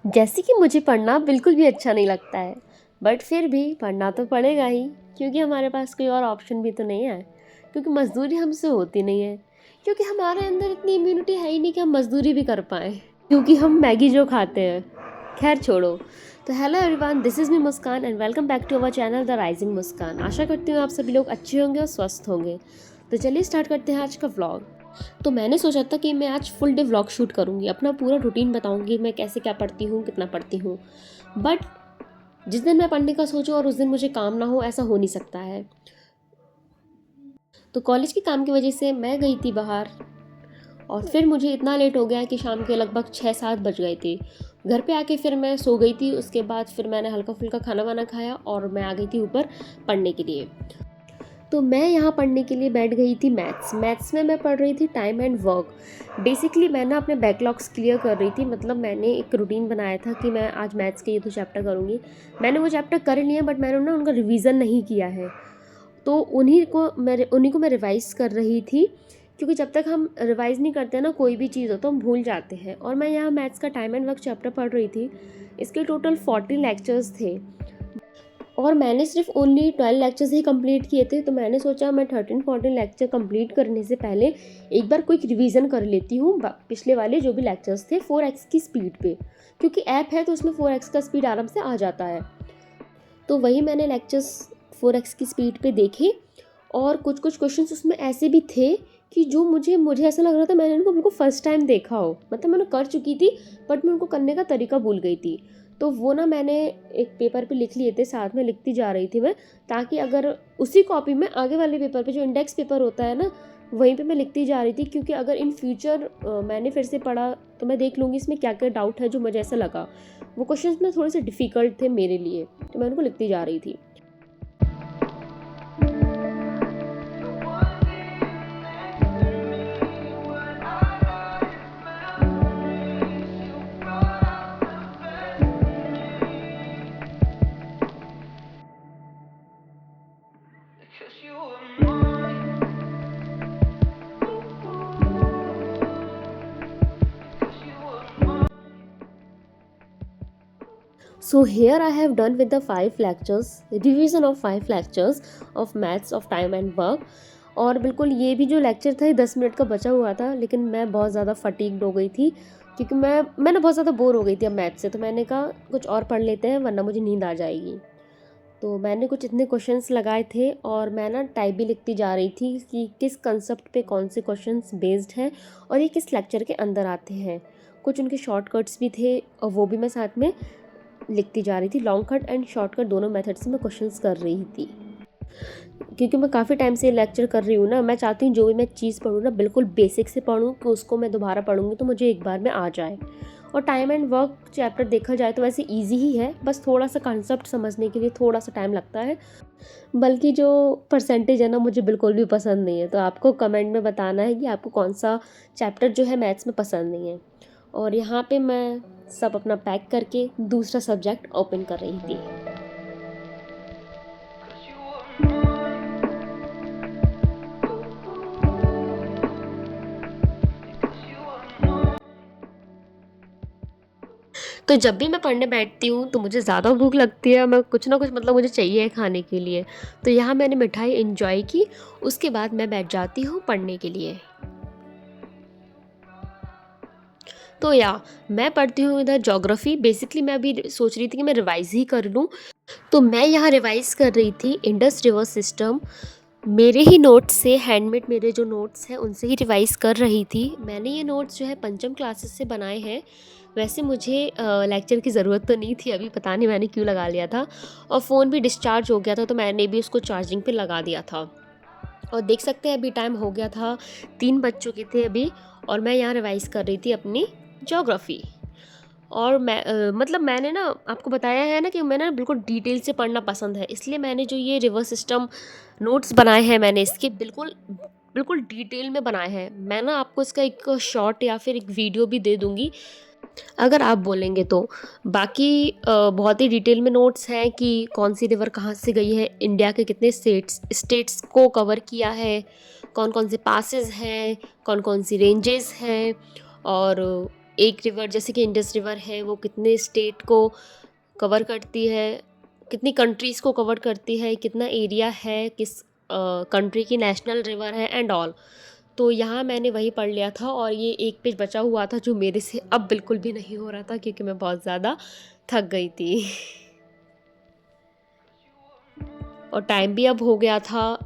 जैसे कि मुझे पढ़ना बिल्कुल भी अच्छा नहीं लगता है, बट फिर भी पढ़ना तो पड़ेगा ही, क्योंकि हमारे पास कोई और ऑप्शन भी तो नहीं है। क्योंकि मज़दूरी हमसे होती नहीं है, क्योंकि हमारे अंदर इतनी इम्यूनिटी है ही नहीं कि हम मज़दूरी भी कर पाएँ, क्योंकि हम मैगी जो खाते हैं। खैर छोड़ो। तो hello everyone, this is me Muskan and welcome back to our channel The Rising Muskan. आशा करती हूँ आप सभी लोग अच्छे होंगे और स्वस्थ होंगे। तो चलिए स्टार्ट करते हैं आज का व्लॉग। तो मैंने सोचा था कि मैं आज फुल डे व्लॉग शूट करूँगी, अपना पूरा रूटीन बताऊँगी, मैं कैसे क्या पढ़ती हूँ, कितना पढ़ती हूँ। बट जिस दिन मैं पढ़ने का सोचूं और उस दिन मुझे काम ना हो, ऐसा हो नहीं सकता है। तो कॉलेज के काम की वजह से मैं गई थी बाहर, और फिर मुझे इतना लेट हो गया कि शाम के लगभग 6-7 बज गए थे। घर पे आके फिर मैं सो गई थी। उसके बाद फिर मैंने हल्का फुल्का खाना वाना खाया और मैं आ गई थी ऊपर पढ़ने के लिए। तो मैं यहाँ पढ़ने के लिए बैठ गई थी मैथ्स में मैं पढ़ रही थी टाइम एंड वर्क। बेसिकली मैं ना अपने बैकलॉग्स क्लियर कर रही थी, मतलब मैंने एक रूटीन बनाया था कि मैं आज मैथ्स के ये 2 चैप्टर करूँगी। मैंने वो चैप्टर कर लिए, बट मैंने ना उनका रिवीजन नहीं किया है। तो उन्हीं को मैं रिवाइज़ कर रही थी, क्योंकि जब तक हम रिवाइज़ नहीं करते ना कोई भी चीज़ हो तो हम भूल जाते हैं। और मैं यहाँ मैथ्स का टाइम एंड वर्क चैप्टर पढ़ रही थी। इसके टोटल 40 लेक्चर्स थे और मैंने सिर्फ ओनली 12 लेक्चर्स ही कंप्लीट किए थे। तो मैंने सोचा मैं 13-14 लेक्चर कंप्लीट करने से पहले एक बार क्विक रिवीजन कर लेती हूँ पिछले वाले जो भी लेक्चर्स थे 4x की स्पीड पे, क्योंकि ऐप है तो उसमें 4x का स्पीड आराम से आ जाता है। तो वही मैंने लेक्चर्स 4x की स्पीड पे देखे, और कुछ कुछ क्वेश्चंस उसमें ऐसे भी थे कि जो मुझे ऐसा लग रहा था मैंने उनको बिल्कुल फर्स्ट टाइम देखा हो। मतलब मैंने कर चुकी थी, बट मैं उनको करने का तरीका भूल गई थी। तो वो ना मैंने एक पेपर पे लिख लिए थे, साथ में लिखती जा रही थी मैं, ताकि अगर उसी कॉपी में आगे वाले पेपर पे जो इंडेक्स पेपर होता है ना, वहीं पे मैं लिखती जा रही थी। क्योंकि अगर इन फ्यूचर मैंने फिर से पढ़ा तो मैं देख लूँगी इसमें क्या क्या डाउट है जो मुझे ऐसा लगा। वो क्वेश्चंस ना थोड़े से डिफ़िकल्ट थे मेरे लिए, तो मैं उनको लिखती जा रही थी। So here I have done with the 5 lectures, revision of 5 lectures of maths of time and work। और बिल्कुल ये भी जो लेक्चर था ये 10 मिनट का बचा हुआ था, लेकिन मैं बहुत ज़्यादा फटीग्ड हो गई थी, क्योंकि मैं ना बहुत ज़्यादा बोर हो गई थी अब मैथ्स से। तो मैंने कहा कुछ और पढ़ लेते हैं वरना मुझे नींद आ जाएगी। तो मैंने कुछ इतने क्वेश्चंस लगाए थे और मैं ना टाइप भी लिखती जा रही थी कि किस कंसेप्ट पे कौन से क्वेश्चंस बेस्ड हैं और ये किस लेक्चर के अंदर आते हैं। कुछ उनके शॉर्टकट्स भी थे और वो भी मैं साथ में लिखती जा रही थी। लॉन्ग कट एंड शॉर्टकट दोनों मेथड से मैं क्वेश्चंस कर रही थी, क्योंकि मैं काफ़ी टाइम से लेक्चर कर रही हूँ ना। मैं चाहती हूँ जो भी मैं चीज़ पढ़ूँ ना बिल्कुल बेसिक से पढ़ूँ, कि उसको मैं दोबारा पढ़ूँगी तो मुझे एक बार में आ जाए। और टाइम एंड वर्क चैप्टर देखा जाए तो वैसे इजी ही है, बस थोड़ा सा कंसेप्ट समझने के लिए थोड़ा सा टाइम लगता है। बल्कि जो परसेंटेज है ना मुझे बिल्कुल भी पसंद नहीं है। तो आपको कमेंट में बताना है कि आपको कौन सा चैप्टर जो है मैथ्स में पसंद नहीं है। और यहाँ पे मैं सब अपना पैक करके दूसरा सब्जेक्ट ओपन कर रही थी। तो जब भी मैं पढ़ने बैठती हूँ तो मुझे ज़्यादा भूख लगती है, मैं कुछ ना कुछ मतलब मुझे चाहिए है खाने के लिए। तो यहाँ मैंने मिठाई एंजॉय की, उसके बाद मैं बैठ जाती हूँ पढ़ने के लिए। तो मैं पढ़ती हूँ इधर ज्योग्राफी। बेसिकली मैं अभी सोच रही थी कि मैं रिवाइज़ ही कर लूँ। तो मैं यहाँ रिवाइज़ कर रही थी इंडस रिवर सिस्टम। मेरे ही नोट्स से, हैंडमेड मेरे जो नोट्स हैं उनसे ही रिवाइज़ कर रही थी। मैंने ये नोट्स जो है पंचम क्लासेस से बनाए हैं। वैसे मुझे लेक्चर की ज़रूरत तो नहीं थी अभी, पता नहीं मैंने क्यों लगा लिया था। और फ़ोन भी डिस्चार्ज हो गया था तो मैंने भी उसको चार्जिंग पे लगा दिया था। और देख सकते हैं अभी टाइम हो गया था, 3 बज चुके थे अभी, और मैं यहाँ रिवाइज़ कर रही थी अपनी ज्योग्राफी। और मतलब मैंने ना आपको बताया है ना कि मैं ना बिल्कुल डिटेल से पढ़ना पसंद है, इसलिए मैंने जो ये रिवर सिस्टम नोट्स बनाए हैं मैंने इसके बिल्कुल बिल्कुल डिटेल में बनाए हैं। मैं ना आपको इसका एक शॉर्ट या फिर एक वीडियो भी दे दूँगी अगर आप बोलेंगे तो। बाकी बहुत ही डिटेल में नोट्स हैं कि कौन सी रिवर कहाँ से गई है, इंडिया के कितने स्टेट्स को कवर किया है, कौन कौन से पासेस हैं, कौन कौन सी रेंजेस हैं, और एक रिवर जैसे कि इंडस रिवर है वो कितने स्टेट को कवर करती है, कितनी कंट्रीज़ को कवर करती है, कितना एरिया है, किस कंट्री की नेशनल रिवर है एंड ऑल। तो यहाँ मैंने वही पढ़ लिया था और ये एक पेज बचा हुआ था जो मेरे से अब बिल्कुल भी नहीं हो रहा था क्योंकि मैं बहुत ज़्यादा थक गई थी। और टाइम भी अब हो गया था।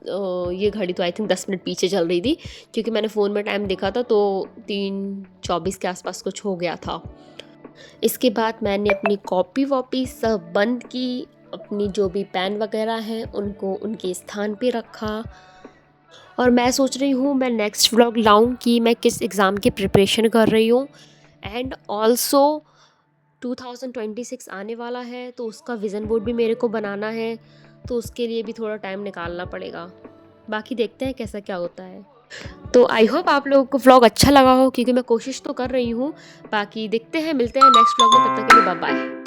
ये घड़ी तो आई थिंक 10 मिनट पीछे चल रही थी क्योंकि मैंने फ़ोन में टाइम देखा था तो 3:24 के आसपास कुछ हो गया था। इसके बाद मैंने अपनी कॉपी वॉपी सब बंद की, अपनी जो भी पेन वगैरह हैं उनको उनके स्थान पे रखा। और मैं सोच रही हूँ मैं नेक्स्ट व्लॉग लाऊं कि मैं किस एग्ज़ाम की प्रिपरेशन कर रही हूँ। एंड ऑल्सो 2026 आने वाला है तो उसका विज़न बोर्ड भी मेरे को बनाना है, तो उसके लिए भी थोड़ा टाइम निकालना पड़ेगा। बाकी देखते हैं कैसा क्या होता है। तो आई होप आप लोगों को व्लॉग अच्छा लगा हो क्योंकि मैं कोशिश तो कर रही हूँ। बाकी देखते हैं, मिलते हैं नेक्स्ट व्लॉग में, तब तक के लिए बाय बाय।